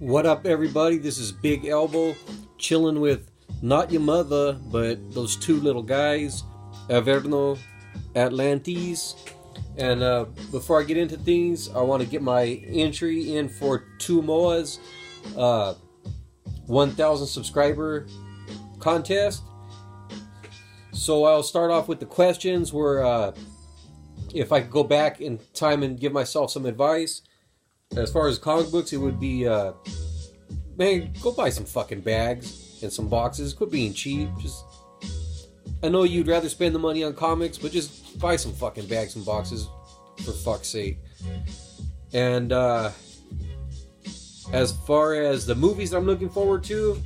What up, everybody? This is Big Elbow, chilling with not your mother, but those two little guys, Averno Atlantis. And before I get into things, I want to get my entry in for Tumoa's 1,000 subscriber contest. So I'll start off with the questions where if I could go back in time and give myself some advice. As far as comic books, it would be, man, go buy some fucking bags and some boxes. Quit being cheap. I know you'd rather spend the money on comics, but just buy some fucking bags and boxes, for fuck's sake. And as far as the movies that I'm looking forward to,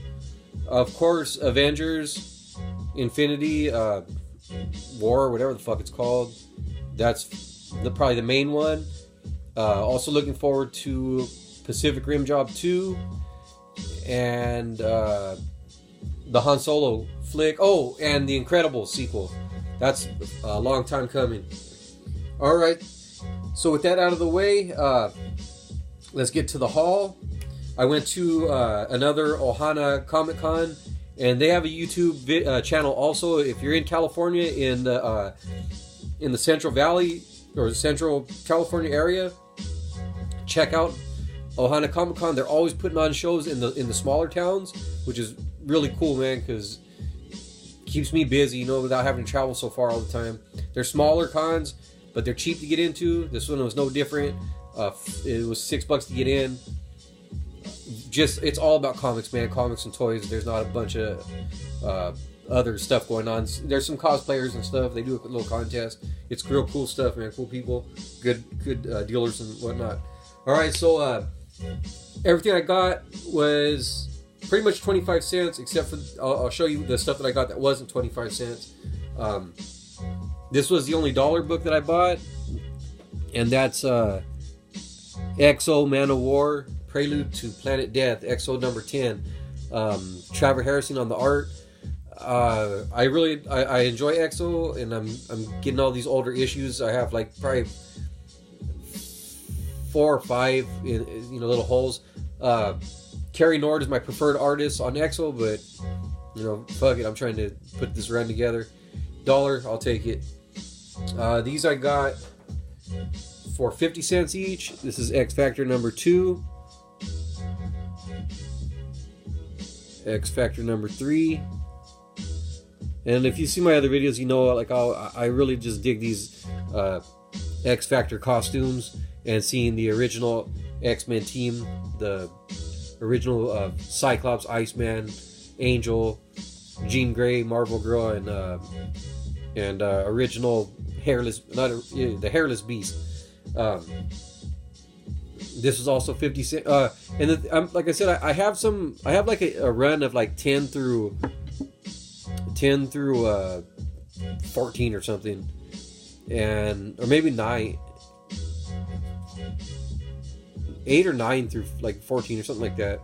of course, Avengers, Infinity, War, whatever the fuck it's called. That's probably the main one. Also looking forward to Pacific Rim Job 2 and the Han Solo flick. Oh, and the Incredibles sequel. That's a long time coming. Alright, so with that out of the way, let's get to the haul. I went to another Ohana Comic Con, and they have a YouTube channel also. If you're in California, in the Central Valley or Central California area, check out Ohana Comic Con. They're always putting on shows in the smaller towns, which is really cool, man, because it keeps me busy, without having to travel so far all the time. They're smaller cons, but they're cheap to get into. This one was no different. It was $6 to get in. It's all about comics, man. Comics and toys. There's not a bunch of other stuff going on. There's some cosplayers and stuff. They do a little contest. It's real cool stuff, man. Cool people, good dealers and whatnot. All right, so everything I got was pretty much 25 cents, except for I'll show you the stuff that I got that wasn't 25 cents. This was the only dollar book that I bought, and that's X-O Man of War, Prelude to Planet Death, X-O number 10. Trevor Harrison on the art. I enjoy X-O, and I'm getting all these older issues. I have like probably 4 or 5 in little holes. Carrie Nord is my preferred artist on X-O, but fuck it, I'm trying to put this run together. $1, I'll take it. These I got for 50 cents each. This is X Factor number 2, X Factor number 3. And if you see my other videos, I really just dig these X Factor costumes, and seeing the original X-Men team, the original Cyclops, Iceman, Angel, Jean Grey, Marvel Girl, and original the Hairless Beast. This was also 50 cents. And like I said, I have like a run of like 10 through 14 or something, or maybe 8 or 9 through like 14 or something like that.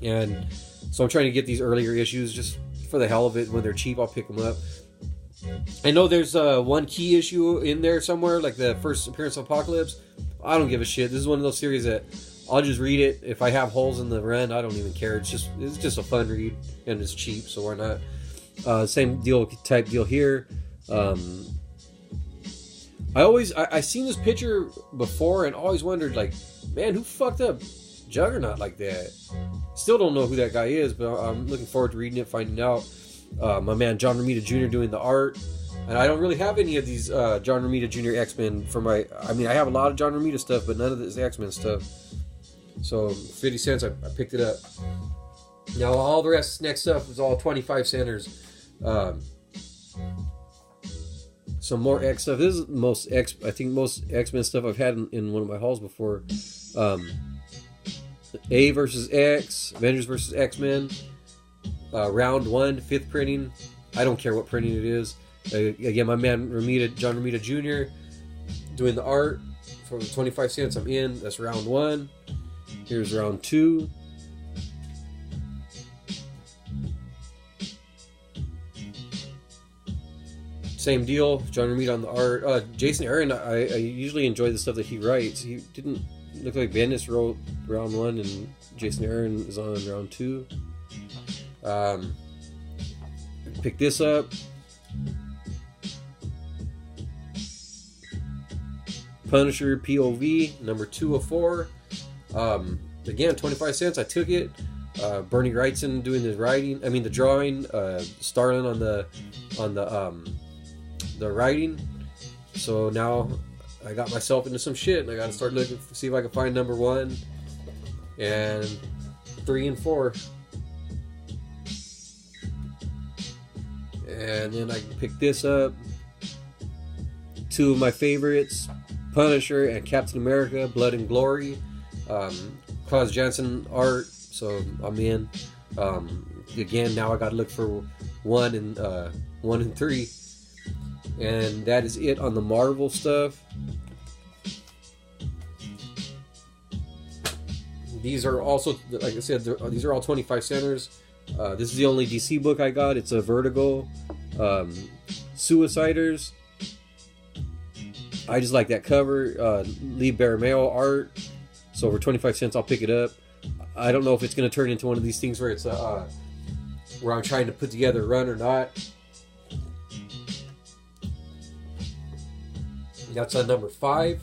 And so I'm trying to get these earlier issues just for the hell of it. When they're cheap, I'll pick them up. I know there's one key issue in there somewhere, like the first appearance of Apocalypse. I don't give a shit. This is one of those series that I'll just read it. If I have holes in the run, I don't even care. It's just a fun read, and it's cheap, so why not? Same type deal here. I seen this picture before and always wondered, like, man, who fucked up Juggernaut like that? Still don't know who that guy is, but I'm looking forward to reading it, finding out. My man John Romita Jr. doing the art, and I don't really have any of these John Romita Jr. X-Men I have a lot of John Romita stuff, but none of this X-Men stuff. So 50 cents, I picked it up. Now all the rest next stuff was all 25 centers. Some more X stuff. This is most X-Men stuff I've had in one of my hauls before. A versus X, Avengers versus X-Men, round 1, 5th printing. I don't care what printing it is. Again, my man John Romita Jr. doing the art for 25 cents. I'm in. That's round 1. Here's round 2. Same deal, John Romita on the art. Jason Aaron, I usually enjoy the stuff that he writes. He didn't Looks like Bendis wrote round 1 and Jason Aaron is on round 2. Pick this up. Punisher POV number 2 of 4. Again, 25 cents. I took it. Bernie Wrightson doing the writing. I mean the drawing. Starlin on the writing. So now I got myself into some shit, and I got to start looking, see if I can find number 1 and 3 and 4. And then I can pick this up. 2 of my favorites, Punisher and Captain America, Blood and Glory. Klaus Janson art, so I'm in. Again, now I got to look for 1 and 3. And that is it on the Marvel stuff. These are also, like I said, these are all 25 centers. This is the only DC book I got. It's a Vertigo Suiciders. I just like that cover. Lee Barrymale art. So for 25 cents, I'll pick it up. I don't know if it's going to turn into one of these things where it's where I'm trying to put together a run or not. That's on number 5.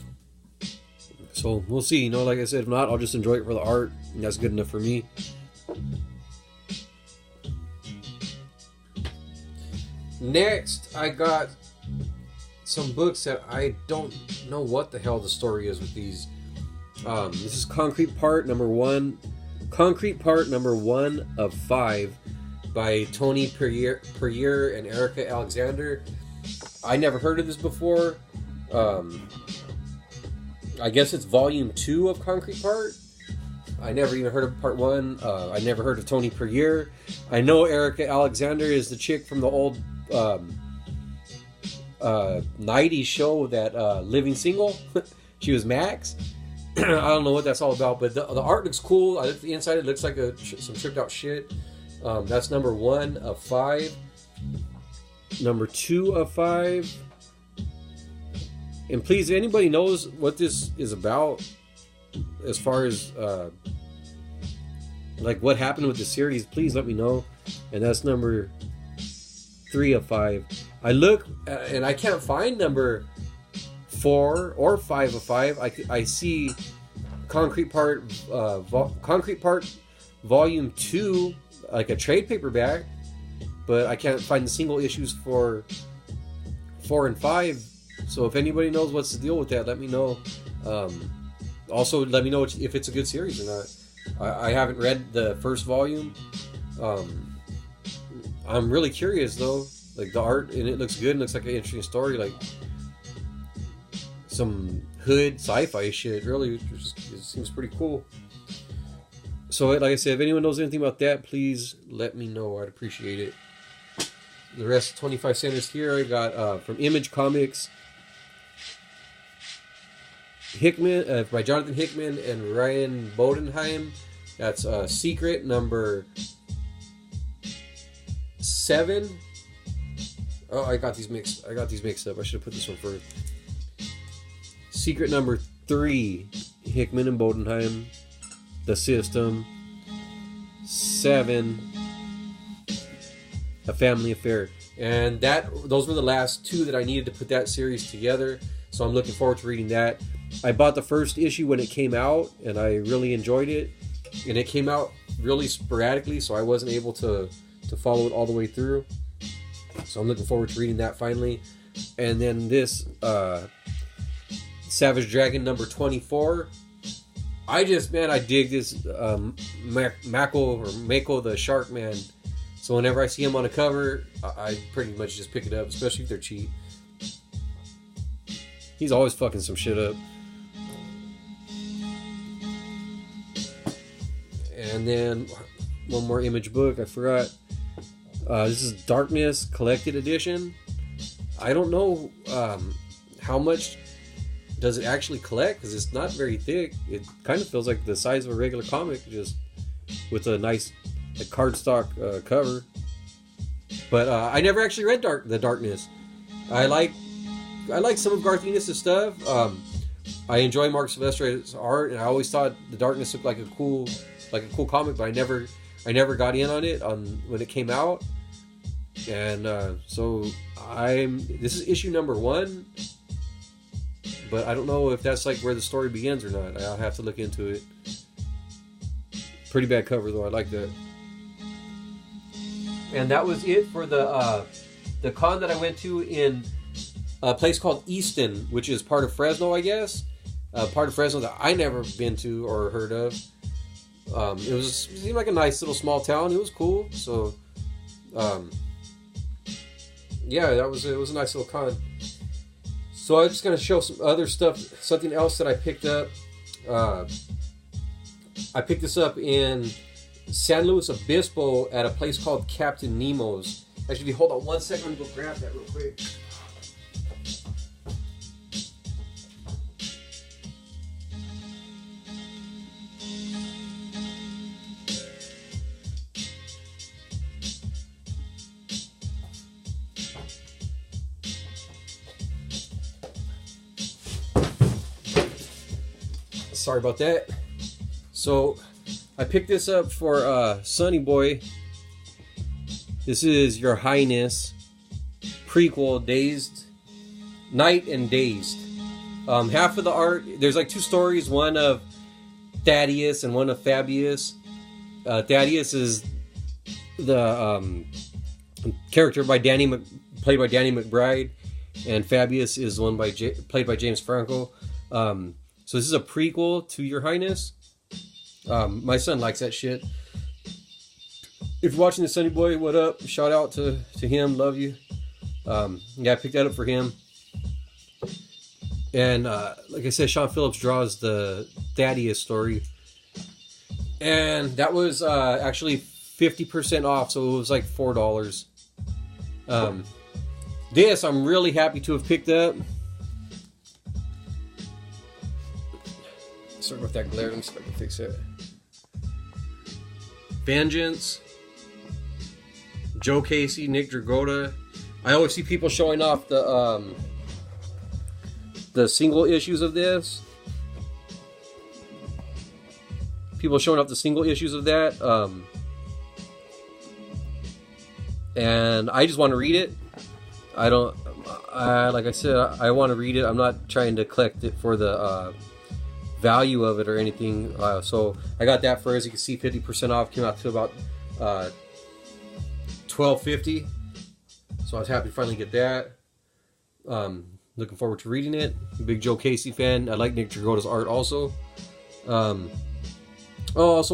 So we'll see. You know, like I said, if not, I'll just enjoy it for the art. And that's good enough for me. Next, I got some books that I don't know what the hell the story is with these. This is Concrete Part number 1. Concrete Part number 1 of 5 by Tony Perrier and Erica Alexander. I never heard of this before. I guess it's volume 2 of Concrete Part. I never even heard of part 1. I never heard of Tony Perrier. I know Erica Alexander is the chick from the old 90s show, that Living Single. She was Max. I don't know what that's all about, but the art looks cool. The inside, it looks like some tripped out shit. That's number 1 of 5. Number 2 of 5. And please, if anybody knows what this is about, as far as like what happened with the series, please let me know. And that's number 3 of 5. I look and I can't find number 4 or 5 of 5. I see Concrete Part Volume 2, like a trade paperback, but I can't find the single issues for 4 and 5. So if anybody knows what's the deal with that, let me know. Also, let me know if it's a good series or not. I haven't read the first volume. I'm really curious though. Like the art in it looks good and looks like an interesting story. Like some hood sci-fi shit. Really, it seems pretty cool. So like I said, if anyone knows anything about that, please let me know. I'd appreciate it. The rest 25 centers here I got from Image Comics. Hickman by Jonathan Hickman and Ryan Bodenheim. That's Secret number 7. Oh, I got these mixed up. I should have put this one first. Secret number 3, Hickman and Bodenheim. The System. 7, A Family Affair. And those were the last 2 that I needed to put that series together. So I'm looking forward to reading that. I bought the first issue when it came out, and I really enjoyed it. And it came out really sporadically, so I wasn't able to follow it all the way through. So I'm looking forward to reading that finally. And then this Savage Dragon number 24. I dig this Mako the Shark Man. So whenever I see him on a cover, I pretty much just pick it up, especially if they're cheap. He's always fucking some shit up. And then one more Image book, I forgot. This is Darkness Collected Edition. I don't know how much does it actually collect, because it's not very thick. It kind of feels like the size of a regular comic, just with a nice cardstock cover. But I never actually read The Darkness. I like some of Garth Ennis' stuff. I enjoy Mark Silvestri's art, and I always thought The Darkness looked like a cool comic, but I never got in on it when it came out. And so this is issue number 1, but I don't know if that's like where the story begins or not. I'll have to look into it. Pretty bad cover though. I like that. And that was it for the con that I went to in a place called Easton, which is part of Fresno, I guess. Part of Fresno that I never been to or heard of. It seemed like a nice little small town. It was cool. So, yeah, it was a nice little con. So I'm just gonna show some other stuff, something else that I picked up. I picked this up in San Luis Obispo at a place called Captain Nemo's. Actually, hold on one second. Let me go grab that real quick. Sorry about that. So I picked this up for Sonny Boy. This is Your Highness prequel, Night and Dazed. Half of the art, there's like 2 stories, one of Thaddeus and one of Fabius. Thaddeus is the character played by Danny McBride, and Fabius is one played by James Franco. So this is a prequel to Your Highness. My son likes that shit. If you're watching this, Sonny Boy, what up? Shout out to him. Love you. Yeah, I picked that up for him. And like I said, Sean Phillips draws the Thaddeus story. And that was actually 50% off, so it was like $4. This I'm really happy to have picked up. Sorry about that glare. Let me see if I can fix it. Vengeance, Joe Casey, Nick Dragotta. I always see people showing off the single issues of this. People showing off the single issues of that. And I just want to read it. Like I said, I want to read it. I'm not trying to collect it for the value of it or anything. So I got that for, as you can see, 50% off. Came out to about $12.50. So I was happy to finally get that. Looking forward to reading it. Big Joe Casey fan. I like Nick Dragotta's art also. Also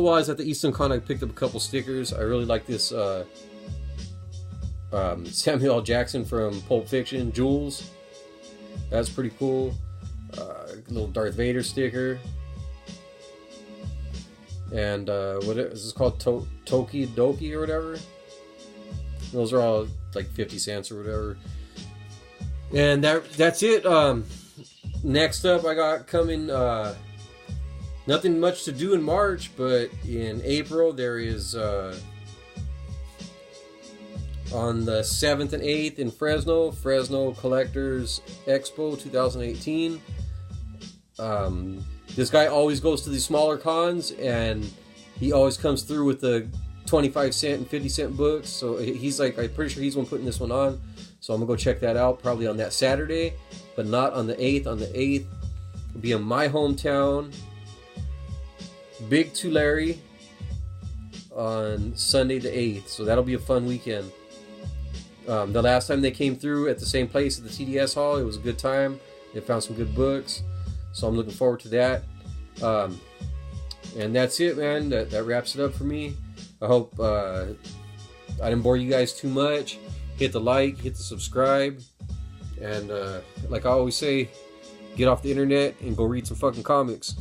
while I was at the Easton Con, I picked up a couple stickers. I really like this Samuel L. Jackson from Pulp Fiction, Jules. That's pretty cool. Little Darth Vader sticker. And what is this called? Toki Doki or whatever. Those are all like 50 cents or whatever. And that's it. Next up, I got coming. Nothing much to do in March, but in April there is on the 7th and 8th in Fresno Collectors Expo 2018. This guy always goes to these smaller cons, and he always comes through with the 25-cent and 50-cent books. So he's like, I'm pretty sure he's one putting this one on. So I'm gonna go check that out probably on that Saturday, but not on the 8th. On the 8th will be in my hometown, Big Tulare, on Sunday the 8th. So that'll be a fun weekend. The last time they came through at the same place at the TDS Hall, it was a good time. They found some good books. So I'm looking forward to that. And that's it, man. That wraps it up for me. I hope I didn't bore you guys too much. Hit the like, hit the subscribe. And like I always say, get off the internet and go read some fucking comics.